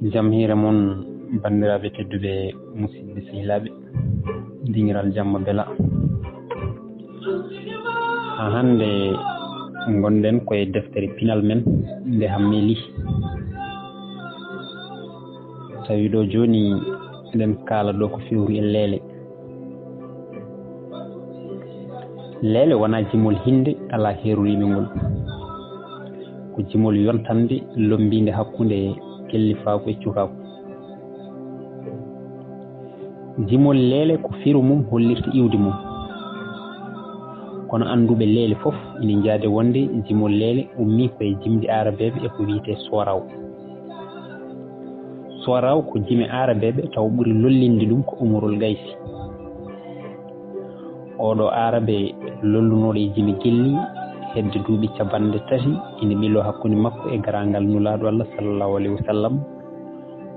jam hiire mon bandiraɓe tedduɓe musidɓe sehilaɓe dingiral jamma bela ha hande gonɗen koye deftere pinal men nde hammeli tawi ɗo joni eɗen kaala ɗo ko fewri e leele wona jimol hinde ala heroriɓe ngol ko jimol yontande lombinde hakkude kellifaako e cukaako jimol leele ko firu mum hollirta iwde mum kono anduɓe leele fof ina jaade wonde jimol leele ummi koye jimdi arabeɓe e ko wiyete soraw ko jimi arabeɓe taw ɓuri lollinde ɗum ko umorol gaysi oɗo arabe lollunoɗo e jimi gelli hedde duuɓi 3 ina ɓilo hakkude makko e garangal nulaɗo Allah sallallahu alayhi wa sallam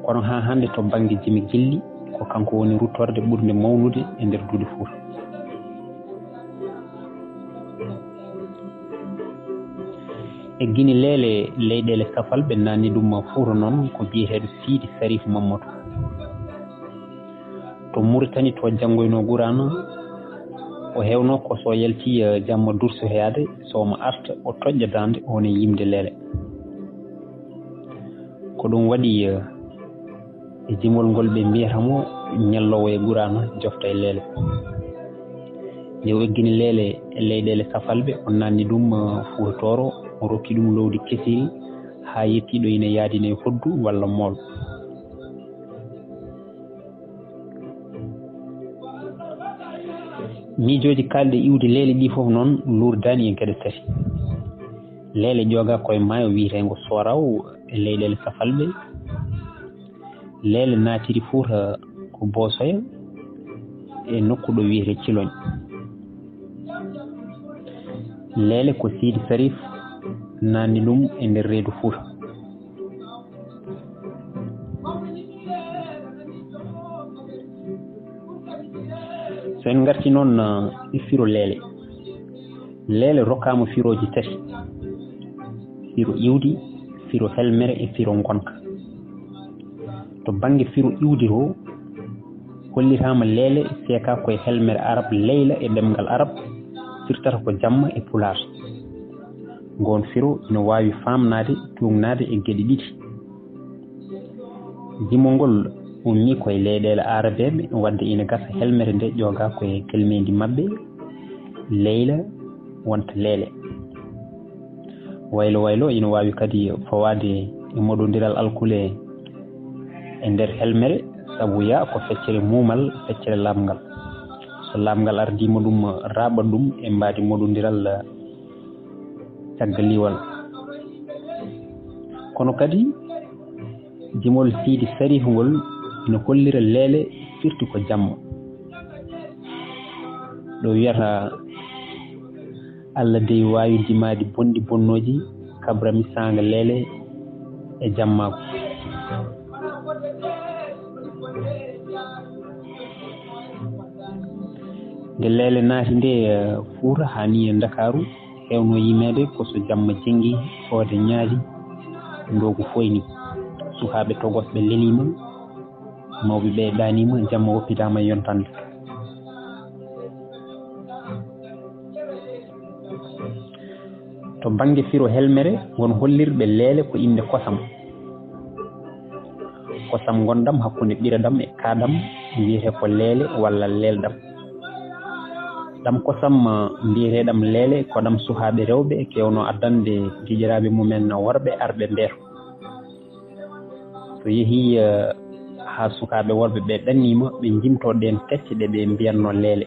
kono ha hande to banggue jimi gelli ko kanko woni ruttorde ɓurde mawnude e nder duuɗe Fuuta e guine leele leyɗele safal ɓe nanni ɗum Fuuta noon ko biyeteɗo Sidi Sarif Mamadou to Mauritanie to janggoyno Gurana o hewno ko so yalti jamma dursoyade sowmo arta o toƴƴa dande on e yimde leele ko ɗum waɗi e jimol ngol ɓe mbiyatamo ñallowo e Gurana jofta e leele nde o eggini leele e leyɗele safalɓe o nanni ɗum Fuutoro o rokki ɗum lowdi kesiri ha yettiɗo ina yaadina e hoddu walla mool miijoji kalɗe iwde leele ɗi fof noon lurdani e gueɗe 3 leele ƴooga koye maayo wiyetengo soraw e leyɗele safalɓe leele naatiri Fuuta ko Bosoya e nokku ɗo wiyete Ciloñ leele ko Sidi Sarif nanni ɗum e nder reedu Fuuta so en garti noon e firo leele rokkama firoji 3 firo iwdi firo helmere e firo gonka to banggue firo iwdi to hollitama leele seeka koye helmere arab leyla e ɗemgal arab firtata ko jamma e pular gon firo ina wawi famnade tugnade e gueɗe ɗiɗi jimol ngol ummi koye leyɗele arabeɓe wadde ina gasa helmere nde ƴooga koye kelmeji mabɓe leyla wonta leele waylo ina wawi kadi fawade e moɗodiral alkule e nder helmere sabu ya ko feccere mumal feccere lamgal so lamgal ardima ɗum raɓa ɗum e mbadi moɗodiral caggal liwal kono kadi jimol Sidi Sarif ngol ina hollira leele firti ko jamma ɗo wiyata Allah dey wawi dimadi bonɗi bonnoji kabrami sanga leele e jammako nde leele naati nde Fuuta hani e Dakaru hewno yimede ko so jamma jengi hoode ñaali ndogu foyni sukaɓe togosɓe lelima mawɓe ɓe ɗanima jamma woppitama yontande to banggue firo helmere won hollirɓe leele ko inde kosam gondam hakkude ɓiradam e kaɗam wiyete ko leele walla lelɗam ɗam kosam mbiyeteɗam leele ko ɗam sukaɓe rewɓe kewno addande jijiraɓe mumen worɓe arɓe ndeeto so yeehi ha sukaɓe worɓe ɓe ɗannima ɓe jimto ɗen tecce ɗe ɓe mbiyanno leele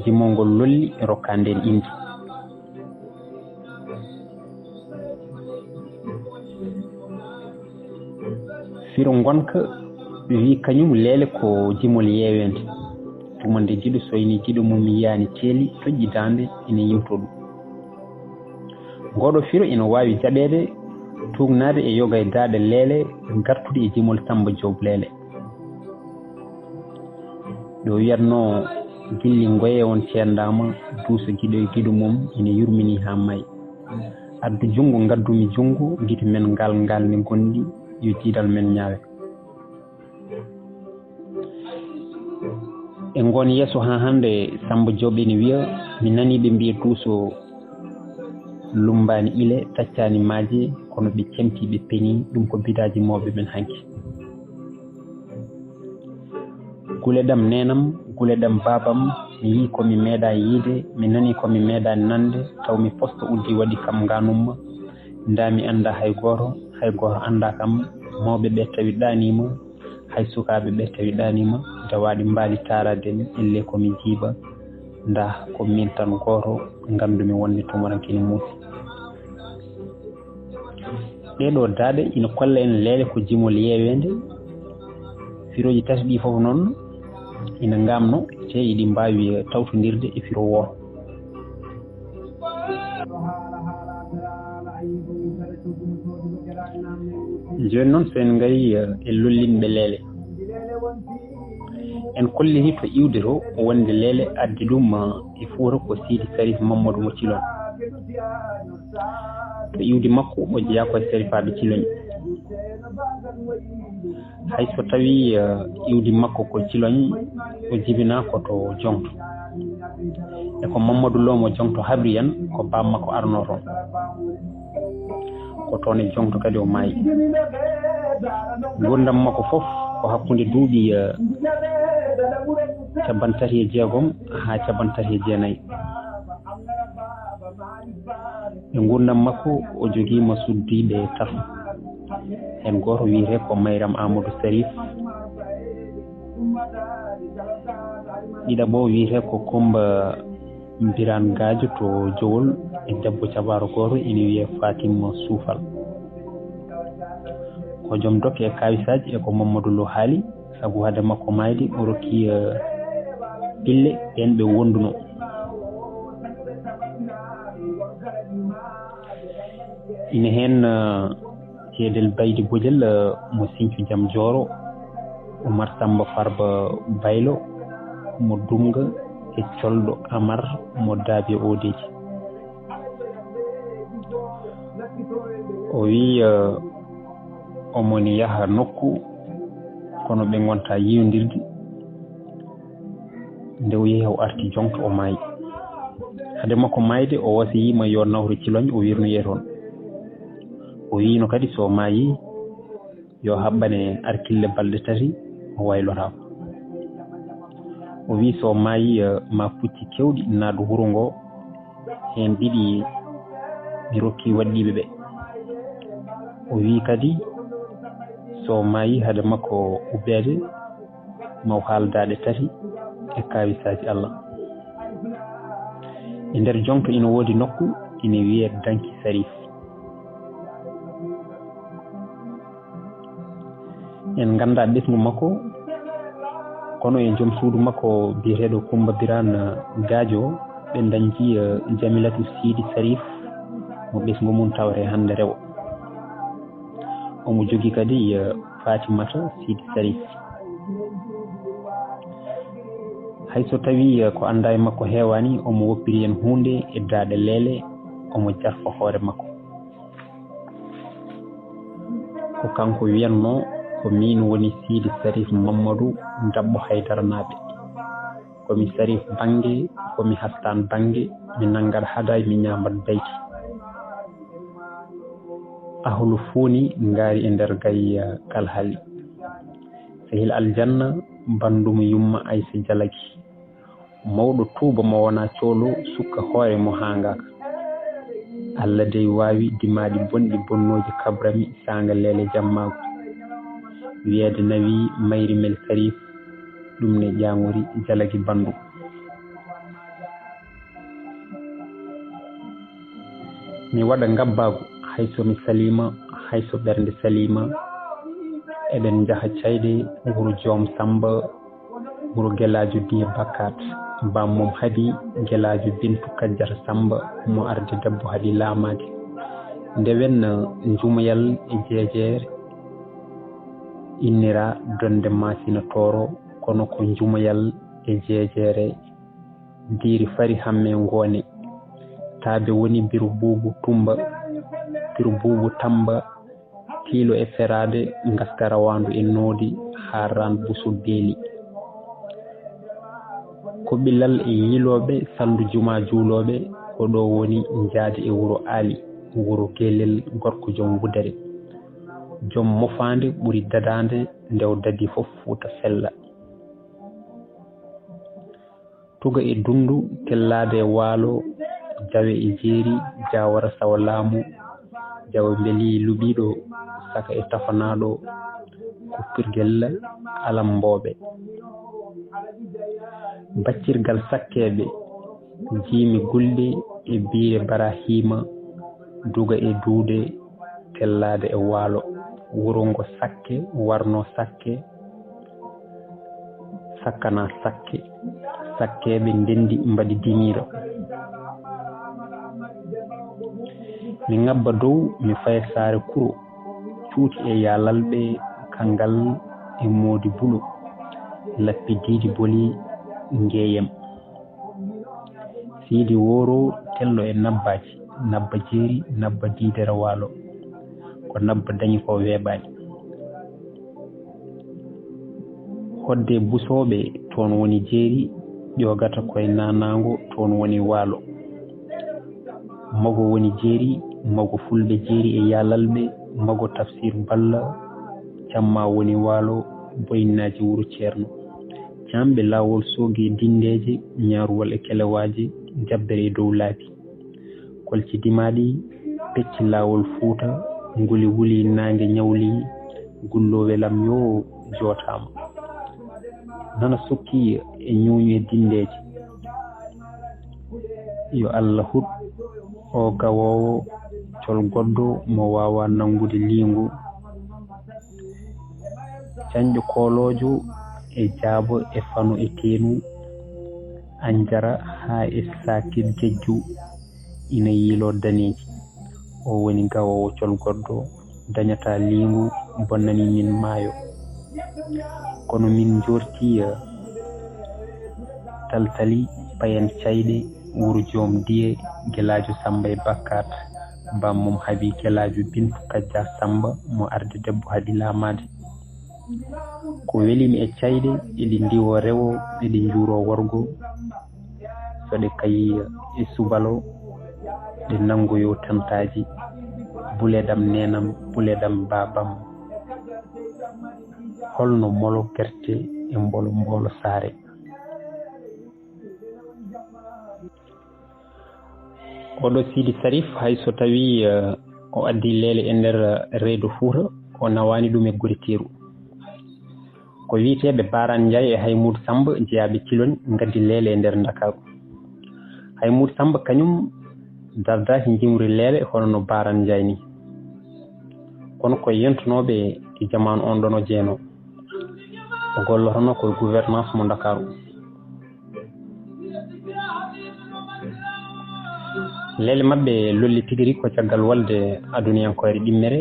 jimol ngol lolli rokka nden indi firo gonka wi kañum leele ko jimol yeewende tuma nde jiɗo soyni jiɗo mum yiyani teeli toƴƴi dande ina yimto ɗum ngoɗo firo ina wawi jaɓede tugnade e yoga e daaɗe leele gartude e jimol Samba Diop leele ɗo wiyatno gilli ngoye on ceendama duusa giɗo e giɗo mum ina yurmini ha maayi addu jungo ngaddumi jungo giti men ngal ni gondi yo jiidal men ñaawe e ngon yeso ha hande Samba Jobe ni wiya mi nani be mbiye tuuso lumbani ile taccani maaje kono be cemti be peni dum ko bidaji mawbe men hanki guledam nenam guledam babam mi yi ko mi meeda yide mi nani ko mi meeda nande taw mi posto uddi wadi kam ganum ndami anda hay goro anda kam mawbe be tawi danima hay sukaabe be tawi danima dawadi mbali taraden ille ko mi jiba nda ko min tan goro ngandumi wonni to morankini musi dedo dade ina kolla en lele ko jimol yewende firoji tasdi fof non ina ngamno te idi mbawi tawtondirde e firo wo joni non sen ngari e lollinɓe leele en kolliri to iwde to wonde leele addi ɗum e Fuuta ko Sidi Sarif Mamadou mo Cilon to iwdi makko o jeeya koye sarifaɓe Ciloñ hay so tawi iwdi makko ko Ciloñ o jibina koto Jongto e ko Mamadou Lo mo Jongto habri en ko bam makko arno toon ko toon e Jongto kadi o maayi gurdam makko fof ko hakkunde duuɓi caban tati e jeegom ha caban tati e jeenayyi e gurdam makko o jogiima suddiɓe tatu hen goto wiyete ko Mayram Amadou Sarif ɗiɗaɓo wiyete ko Coumba Birane Gadio to Jowol e debbo cabaro goto ina wiye Fatima Soufal ko joom dokke e kawisaji e ko Mamadou Lo haali sabu hade makko mayde o rokki pille ɓen ɓe wonduno ina hen Ceedel Baydi Bojel mo Sinthiou Jam Joro Oumar Samba Farba Baylo mo Dumga e Colɗo Amar mo Daabe Odeji o wi omoni yaha nokku kono ɓe gonta yiyondirde nde o yehi o arti Jongto o maayi hade makko mayde o wasiyima yo nawru Ciloñ o wirnoye toon o wino kadi so maayi yo haɓɓane arkille balɗe tati o waylotako o wi so maayi ma pucci kewɗi naado wuro ngo hen ɗiɗi mi rokki waddiɓe ɓe o wi kadi so maayi hade makko ubbede maw haaldaɗe tati e kawisaji Allah e nder Jongto ina woodi nokku ina wiye Danki Sarif en ganda ɓesgu makko kono e joom suudu makko biyeteɗo Coumba Birane Gadio ɓe dañji Jamilatu Sidi Sarif mo ɓesgu mum tawre hande rewo omo jogi kadi Fatimata Sidi Sarif hayso tawi ko anda e makko heewani omo woppiri en hunde e daaɗe leele omo jarfa hoore makko ko kanko wiyanno ko min woni Sidi Sarif Mamadou Dabbo Haydara naaɓe komi Sarif bange komi Hastan bange mi nanggat haday mi ñamat bayti ahlu fuuni ngaari e nder gay kalhali sehil aljanna bandum yumma Aysa Jalagi mawɗo tuuba mo wona coolo sukka hoore mo hangaka Allah dey waawi dimaɗi bonɗi bonnoji kabrami sanga lele jammago wiyeede nawi Mayri Mel Sarif ɗum ne ƴaŋori Jalagi bandu mi waɗa ngabbago hayso mi salima hayso ɓernde salima eɗen jaha cayde wuro Joom Samba wuro Gueladio Diye Bakkat bammom Hadi Gueladio Bintu Kajjata Samba mo arde debbo Hadi laamade ndewen jumoyal e jeejere innira donde masina toro kono ko jumoyal e jeejere diri fari hamme ngone taabe woni biru buubu tumba firo buubu tamba tiilo e ferade ngaskara wandu e noodi haran busu beeli ko bilal e yiloɓe sandu juma juuloɓe ko ɗo woni jaadi e wuro Ali wuro gelel gorko joom wudere joom mofande ɓuri dadande ndew dadi fof fuuta fella tuga e dundu tellade e waalo jawe e jeeri jawara sawa laamu jawa beeli luɓiɗo saka e tafanaɗo kuppirgel alamboɓe baccirgal sakkeɓe jiimi gulɗe e biire Barahima duga e duude tellade e waalo wuro ngo sakke warno sakke sakkana sakke sakkeɓe ndendi mbaɗi dimira mi ngabba dow mi faya saare kuro cuuti e yalalɓe kangal e moodi bulo lappi diidi boli ngeyem siidi woro tello e nabbaji nabba jeeri nabba diidere waalo ko nabba dañi ko weeɓani hodde busoɓe toon woni jeeri ƴogata koye nanago toon woni waalo mago woni jeeri mago fulɓe jeeri e yalalɓe mago tafsir balla camma woni waalo boyinaji wuro ceerno camɓe lawol soogi dindeje ñaaruwal e kelewaji jabbere e dow laabi kolci dimaɗi pecci lawol fuuta nguli wuli nangue ñawli gullowe lam yo jootama nana sokki e ñuuñu e dindeje yo Allah huɗ o gawowo col goɗɗo mo wawa nangude liingu cañƴo koolojo e jaabo e fano e teenu anjara ha e sakir jejju ina yiilo daneji o woni gawowo col goɗɗo dañata liingu bonnani min maayo kono min jorti taltali payen cayɗe wuro joom diye guelajo Samba e Bakkat bammum haabi guelajo Bintu Kajja Samba mo arde debbo haaɗi lamade ko welimi e cayɗe eɗi ndiwo rewo eɗi juuro worgo so ɗe kayi e subalo ɗe nangoyo tantaji buledam nenam buledam babam holno molo gerte e mbolo saare oɗo Sidi Sarif hay so tawi o addi leele e nder reedu Fouta o nawani ɗum e guri teeru ko wiiteɓe Baran Ndiaye e Haymoudou Samba jeeyaɓe Cilone gaddi leele e nder Dakaru Haymoudou Samba kañum dardaki jimri leele hono no Baran Ndiaye ni kono ko yentunoɓe e jamanu on ɗon o jeeno o gollotono koye gouvernance mo Dakaru leele mabɓe lolli tigiri ko caggal walde aduniyankoyre ɗimmere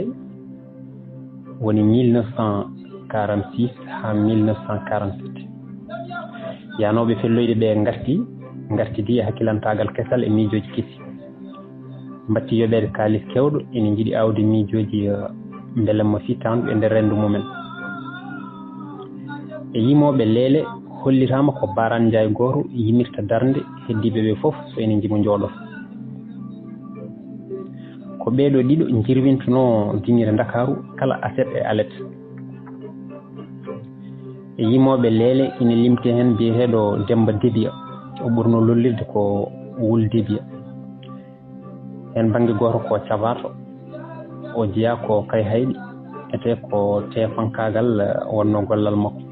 woni 1946 ha 1947 yanoɓe felloyde ɓe gartidi e hakkilantagal kesal e miijoji kesi mbatti yoɓede kaalis kewɗo ene jiiɗi awde miijoji belemma fitandu e nder rendu mumen e yimoɓe leele hollitama ko Baran Ndiaye goto yimirta darde heddiɓe ɓe foof so ene jimo jooɗoto ko ɓeeɗo ɗiɗo jirwintuno dinire Dakaru kala aset e alet e yimoɓe leele ina limti hen biyeteɗo Demba Debia o ɓurno lollirde ko Wul Debia hen banggue goto ko Cabato o jeeya ko kay hayɗi ete ko tefankagal wonno gollal makko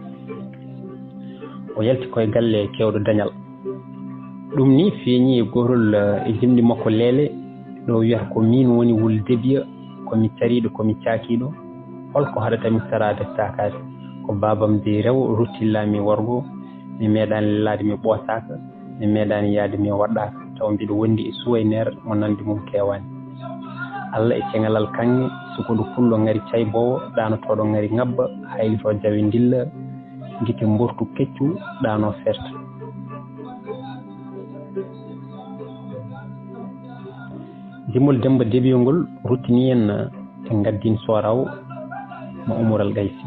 o yalti koye galle kewɗo dañal ɗum ni feeñi e gotol e jimɗi makko leele ɗo wiyata ko min woni Wul Debia komi cariɗo komi cakiɗo holko haɗatami sarade sakade ko babam de rew ruttillami worgo mi meeɗani lelade mi ɓoosaka mi meeɗani yaade mi waɗɗaka taw mbiɗo wondi e suwaynere mo nandi mum kewani Allah e ceŋalal kanŋe sukodu fullo ngari caybowo ɗanotoɗo ngari ngabba haylito jawe dilla guite mbortu keccu ɗano ferta Jimol Demba debiyongol ruttini en e gaddin soraw mo umural gaysi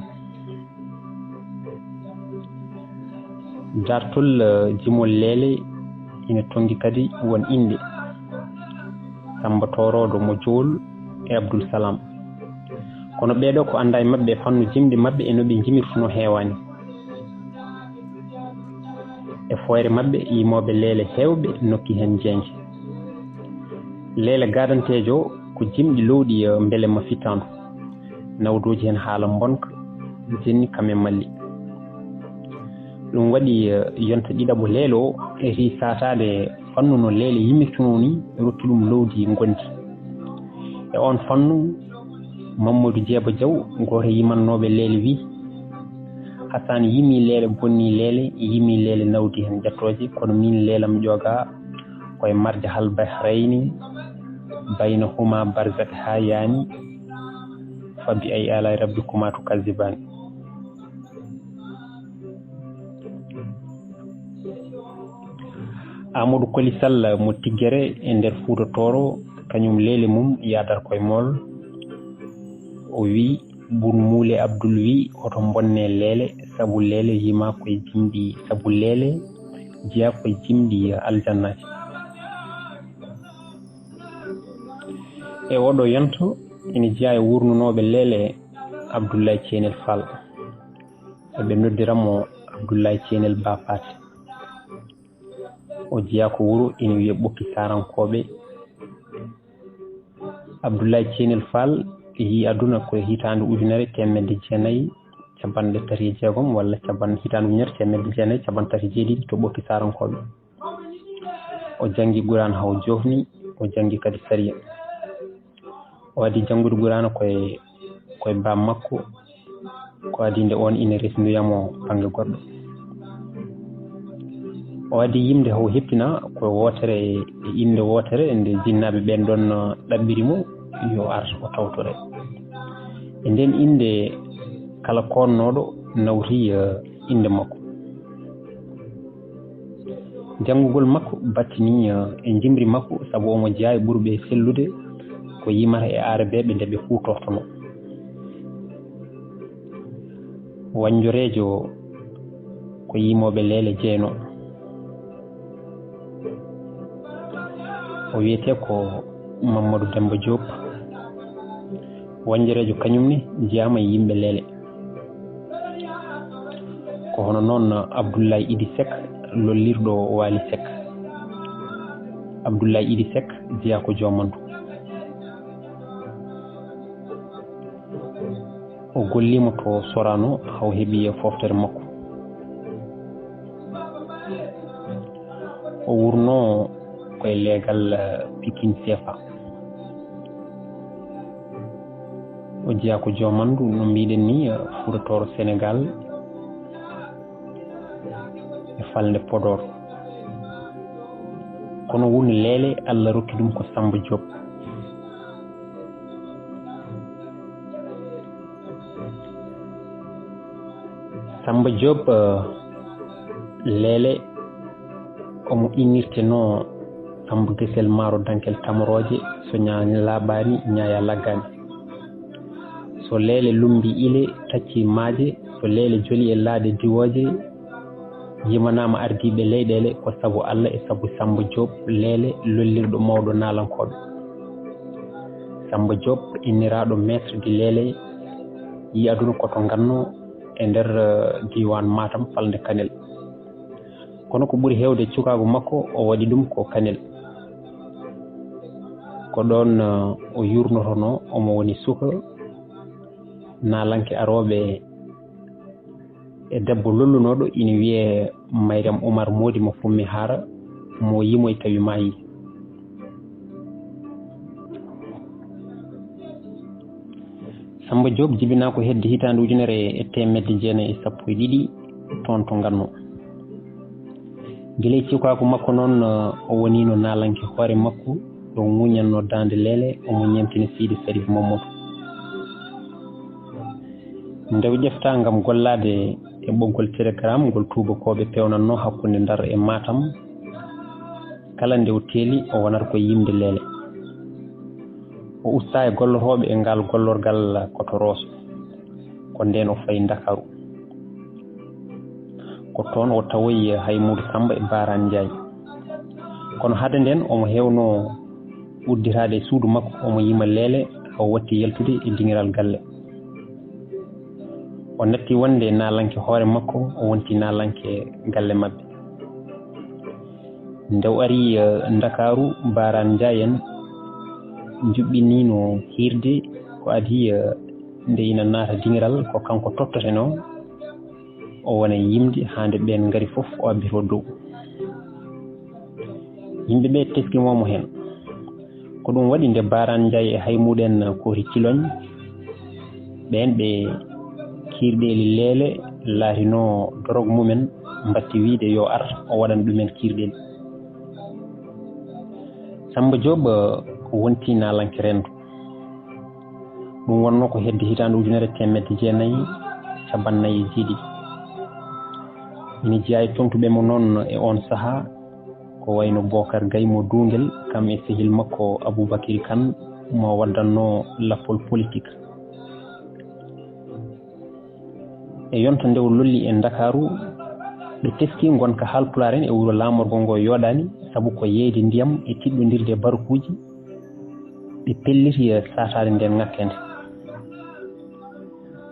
dartol jimol lele ina tongi kadi won inde Samba Torodo mo Jool e Abdoul Salam kono ɓeeɗo ko anda e mabɓe fannu jimɗi mabɓe e no ɓe jimirtuno heewani e foyre mabɓe yimoɓe leele hewɓe nokki hen jeenje leele gadantejo ko jimɗi lowɗi beele ma fitandu nawdoji hen haala bonka jenni kamen malli ɗum waɗi yonta ɗiɗaɓo leele o e ri satade fannu no leele yimirtuno ni rotti ɗum lowdi gondi e on fannu Mamadou Djeeba Diaw goto yimannoɓe leele wi Hassane yimi leele bonni leele yimi leele nawdi hen jattoje kono min leelam ƴooga koye marde hal bahrayni baynahuma barzak ha yani fabi ay ala rabbikuma tukazibani Amadou Koli Sall mo Tiggere e nder Fouta Toro kañum leele mum yadar koye mool o wi Bun Moule Abdoul wi oto bonne leele sabu leele yima koye jimɗi sabu leele jiya koye jimɗi aljannaji e oɗo yonto ina jiya e wurnunoɓe leele Abdoulaye Thienel Fall eɓe noddiramo Abdoulaye Thienel Bapate o jiya ko wuro ina wiye ɓokki sarankoɓe Abdoulaye Thienel Fall yi aduna ko hitande ujunere temedde jeenayyi capanɗe tati e jeegom walla hitande ujunere temedde jeenayyi capanɗe tati e jeeɗiɗi to ɓokki sarankoɓe o jangi Gurane haw jofni o jangi kadi Sariya o adi janngude Gurane koye bam makko ko adi nde on ina resndoyamo banggue goɗɗo o adi yimde haw heppina koye wotere e inde wotere nde jinnaɓe ɓen ɗon ɗaɓɓirimo yo ar o tawtore e nden inde kala konnoɗo nawri inde makko janngugol makko battini e jimri makko sabu omo jeeya e ɓurɓe sellude ko yimata e arabeɓe nde ɓe hutortono wanjorejo ko yimoɓe leele jeeyno o wiyete ko Mamadou Demba Diop wanjorejo kañumne jeyama e yimɓe leele ko hono noon Abdoulaye Idi Seck lollirɗo Waly Seck Abdoulaye Idi Seck jeeya ko jomandu o gollima to Sorano haw heeɓi foftere makko o wurno koye leegal Pikine Sefa o jeeya ko jomandu no mbiɗen ni Fouta Toro Sénégal e falde Podor kono woni leele Allah rokki ɗum ko Samba Diop Samba Diop leele omo innirteno Samba Gesel Maro Dankel Tamoroje so ñaani laaɓani ñaaya laggani so leele lumbi ile tacci maaje so leele joli e laade diwoje yimanama ardiɓe leyɗele ko sabu Allah e sabu Samba Diop leele lollirɗo mawɗo nalankoɓe Samba Diop inniraɗo maître di leele yi aduna koto ganno e nder diwan Matam falde Kanel kono ko ɓuri hewde cukago makko o waɗi ɗum ko Kanel ko ɗon o yurnotono omo woni suka nalanke aroɓe e debbo lollunoɗo ina wiye Mayrem Oumar Modi mo Fummi Hara mo yimo e tawi maayi Samba Diop jibina ko hedde hitande ujunere e temedde jeenayyi e sappo e ɗiɗi toon to ganno guiley cukako makko noon o wonino nalanke hoore makko ɗo muñanno dande leele omo ñemtina Sidi Sarif Mamadou ndew ƴefta gam gollade e ɓoggol télégramme ngol tubakoɓe pewnanno hakkude Ndar e Matam kala nde o teeli o wonata ko yimde leele o usta e gollotooɓe e ngal gollorgal Koto-Rosso ko nden o fayi Dakaru ko toon o tawoyi Haymudou Samba e Barane Ndiaye kono hade nden omo hewno uddirade e suudu makko omo yima leele o watti yaltude e dingiral galle o natti wonde nalanke hoore makko o wonti nalanke galle mabɓe nde o ari Dakaru Barane Ndiaye en juɓɓinino hirde ko adi nde ina naata dingiral ko kanko tottoteno o wona yimde hande ɓen ngari fof o abbito dow yimɓeɓe teskimomo hen ko ɗum waɗi nde Barane Ndiaye e Haymudou en kooti kiloñ ɓen ɓe kirɗeli leele laatino dorog mumen mbatti wiide yo ar o waɗan ɗumen kirɗeli Samba Diop wonti nalanke Rendu ɗum wonno ko hedde hitande 1990 ina jeeya e tontuɓe mo noon e on saaha ko wayno Bocar Gaye mo Dungel kam e sehil makko Aboubacry Kane mo waddanno lappol politique e yonta nde o lolli e Dakaru ɓe teski gonka Haalpulaar en e wuro lamorgo ngo yoɗani saabu ko yeyde ndiyam e tiɗɗodirde barukuji ɓe pelliti satade nden ngakkende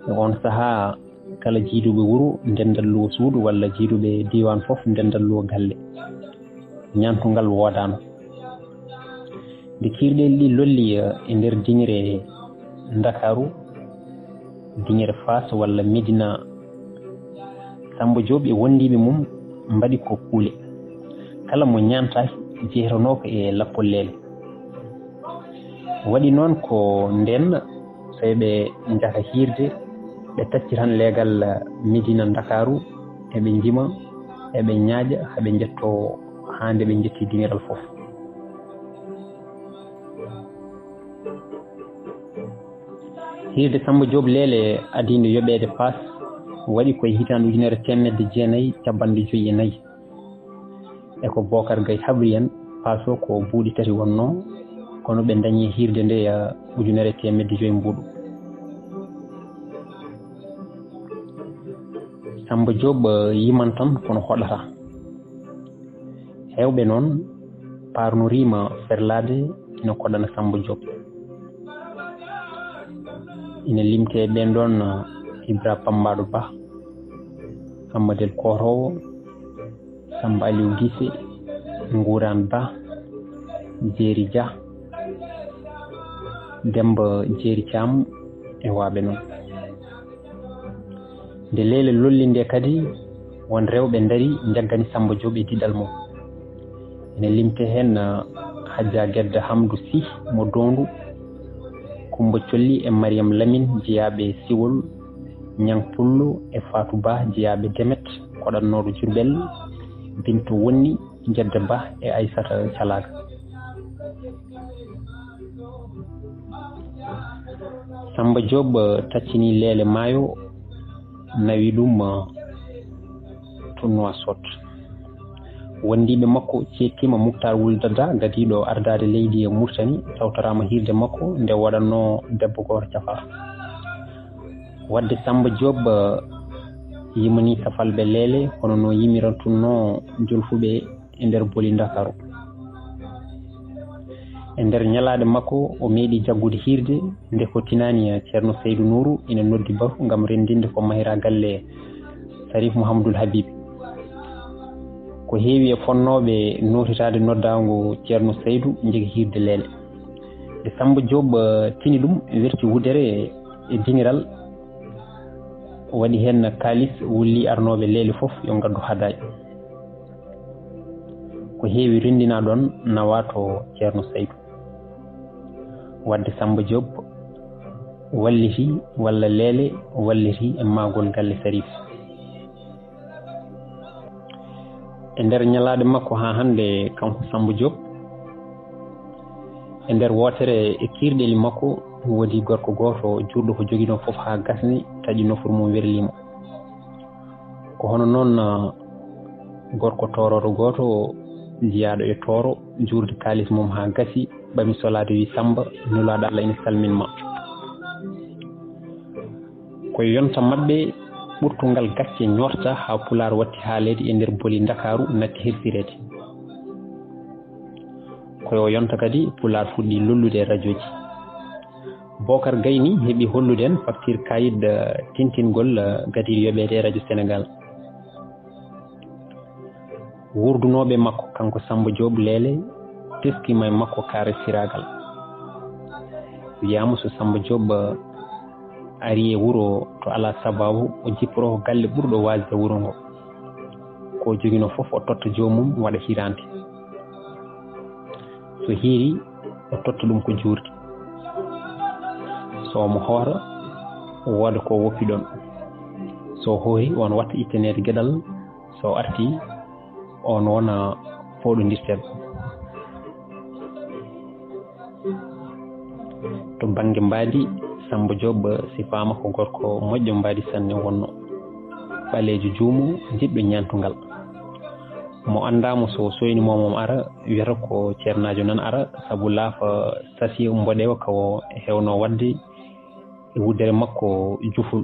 e on saaha kala jiiduɓe wuro ndendalluwo suudu walla jiiduɓe diwan fof ndendalluwo galle ñantugal woodano nde kirɗeli ɗi lolli e nder diŋire Dakaru diŋire Fass walla Médina Samba Diop e wondiɓe mum mbaɗi ko kuule kala mo ñantaki jeetanoko e lappollele waɗi noon ko nden so ɓe jaka hirde ɓe tacci tan leegal Médina Dakaru eɓe jima eɓe ñaaƴa haɓe jetto hande ɓe jetti diŋiral fof hirde Samba Diop leele adinde yoɓede Fass waɗi koye hitande 1994 e ko Bocar Gaye habri en Fass o ko buuɗi tati wonno kono ɓe dañi hirde nde 1900 mbuɗu Samba Diop yiman tan kono hoɗata hewɓe noon parnorima ferlade ina koɗana Samba Diop ina limte ɓen ɗon Ibra Pambaɗo Ba Hammadel Korowo Samba Aliou Guissé Ngourane Ba Jeeri Dia Demba Jeeri Thiam e waɓe noon nde leele lolli nde kadi won rewɓe dari jaggani Samba Diop e diɗal mum ene limte hen Hadja Guedda Hamdou Sy mo Dondu Coumba Colli e Mariam Lamine jeeyaɓe Siwol Niang Pullo e Fatou Ba jeeyaɓe Demet koɗannoɗo Diourbel Binto Wonni Jedde Ba e Aissata Thialaga Samba Diop taccini leele maayo nawi ɗum to Nouakchott wondiɓe makko cettima Moukhtar Wul Dada gadiɗo ardade leydi e Mauritanie tawtorama hirde makko nde waɗanno debbo goto cafa wadde Samba Diop yimani safalɓe leele kono no yimirantunno jolfuɓe e nder boli Dakaru e nder ñalade makko o meeɗi jaggude hirde nde ko tinani Ceerno Seydou Nourou ina noddi batu gam rendinde ko mahira galle Sarif Mouhamadoul Habib ko heewi e fonnoɓe notitade noddago Ceerno Seydou jegi hirde leele e Samba Diop tini ɗum werti wudere e dingiral waɗi hen kalis wulli arnoɓe leele fof yo gaddu hadaji ko heewi rendina ɗon nawato Ceerno Seydou wadde Samba Diop walliti walla leele walliti e magol galle Sarif e nder ñalade makko ha hande kanko Samba Diop e nder wotere e kirɗeli makko woodi gorko goto jurɗo ko joguino fof ha gasni taƴi nofuru mum werlimo ko hono noon gorko toroɗo goto jiyaɗo e toro jurde kalis mum ha gasi bami solade wi Samba nulaɗo Allah ina salminma koye yonta mabɓe ɓurtungal gacce ñorta ha Pulaar watti haalede e nder boli Dakaru natti hersirede koyo yonta kadi Pulaar fuɗɗi lollude radio ji Bocar Gayni heɓi hollude en facture kayit tintingol gadi yoɓede e radio Sénégal wurdunoɓe makko kanko Samba Diop Lele teskima e makko kaare siragal wiyama so Samba Diop ari e wuro to ala sababu o jipporo ko galle ɓurɗo wasde wuro ngo ko jogino fof o totta jomum waɗa hirande so hiiri o totta ɗum ko juurdi so omo hoora wooda ko woppi ɗon so hoori on watta ittanede gueɗal so arti on wona fooɗodirteɗo to banggue mbaadi Samba Diop sifama ko gorko moƴƴo mbaadi sanne wonno ɓalejo juumu jiɗɗo ñantugal mo andamo so soyni momom ara wiyata ko ceernajo nan ara saabu laafa sasi mboɗewa ko hewno wadde e wuddere makko juful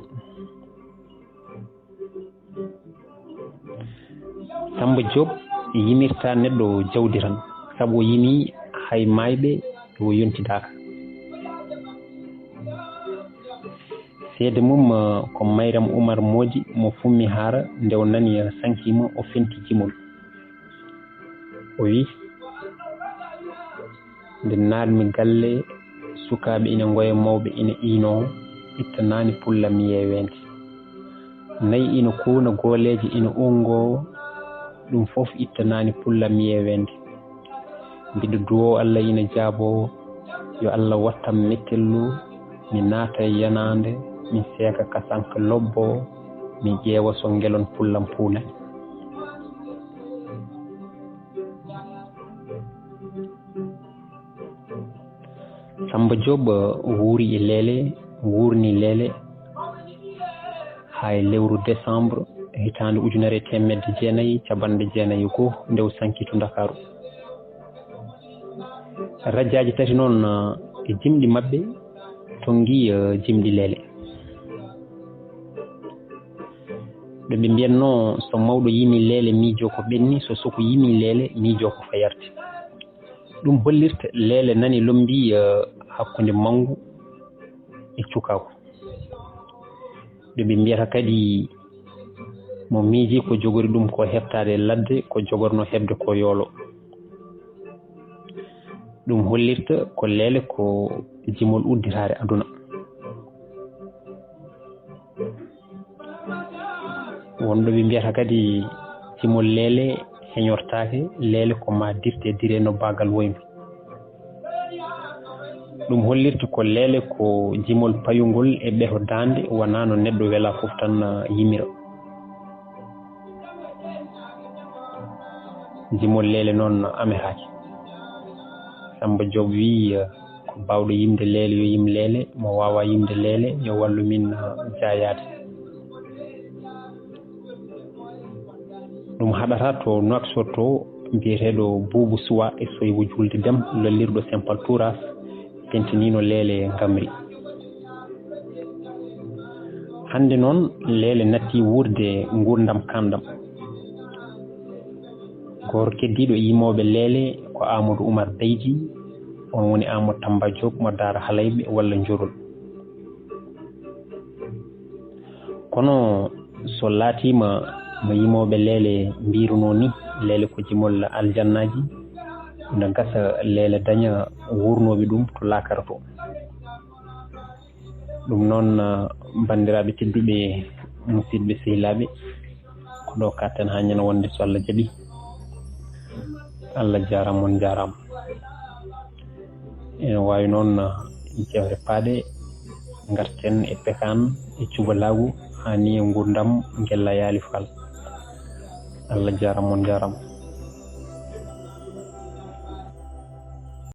Samba Diop yimirta neɗɗo jawdi tan saabu o yimi hay mayɓe o yontidaka seede mum ko Mayram Oumar Modi mo fummi haara nde o nani sankima o fenti jimol o wi nde naatmi galle sukaɓe ina goya mawɓe ina iino ittanani pullam yewede nayi ina kuuna gooleje ina ungo ɗum fof ittanani pullam yewede mbiɗo duwo Allah ina jaabo yo Allah wattam mettellu mi naata yanande mi seeka kasanka lobbo mi ƴeewa so ngelon pullam puula Samba Diop wuuri e Lele wurni Lele hay lewru décembre hitande 1990 nde o sanki to Dakaru radioji tati noon e jimɗi mabɓe tongi jimɗi Lele ɗo ɓe mbiyatno so mawɗo yimi Lele miijo ko ɓenni so soko yimi Lele miijo ko fayarte ɗum hollirta Lele nani lombi hakkude mangu e cukaku ɗo ɓe mbiyata kadi mo miiji ko jogori ɗum ko heftade ladde ko jogorno hebde ko yoolo ɗum hollirta ko Lele ko jimol udditare aduna wonɗo ɓe mbiyata kadi jimol Lele heñortake Lele ko ma dirte dire no bagal woymi ɗum hollirta ko Lele ko jimol payugol e ɓeto dande wona no neɗɗo wela fof tan yimira jimol Lele noon ameraki Samba Diop wi ko bawɗo yimde Lele yo yim Lele mo wawa yimde Lele yo wallu min jayade ɗum haɗata to Nouakchott to mbiyeteɗo Boubou Souwa e Soybou Julde Déme lollirɗo Simple Touras pentinino Lele Gamri hande noon Lele natti wurde gurdam kandam gor keddiɗo yimoɓe Lele ko Amadou Oumar Beydi on woni Amadou Tamba Diop mo Daara Halayɓe walla Njorol kono so laatima mo yimoɓe Lele mbiruno ni Lele ko jimol aljannaji ina gasa Lele daña wurnoɓe ɗum to lakara to ɗum noon bandiraɓe tedduɓe musidɓe sehilaɓe ko ɗo katten ha ñana wonde so Allah jaaɓi Allah jarama on jarama ene wawi noon jewre paaɗe garten e pekan e cubalagu ha ni e gurdam guella yaali fal Allah jarama on jarama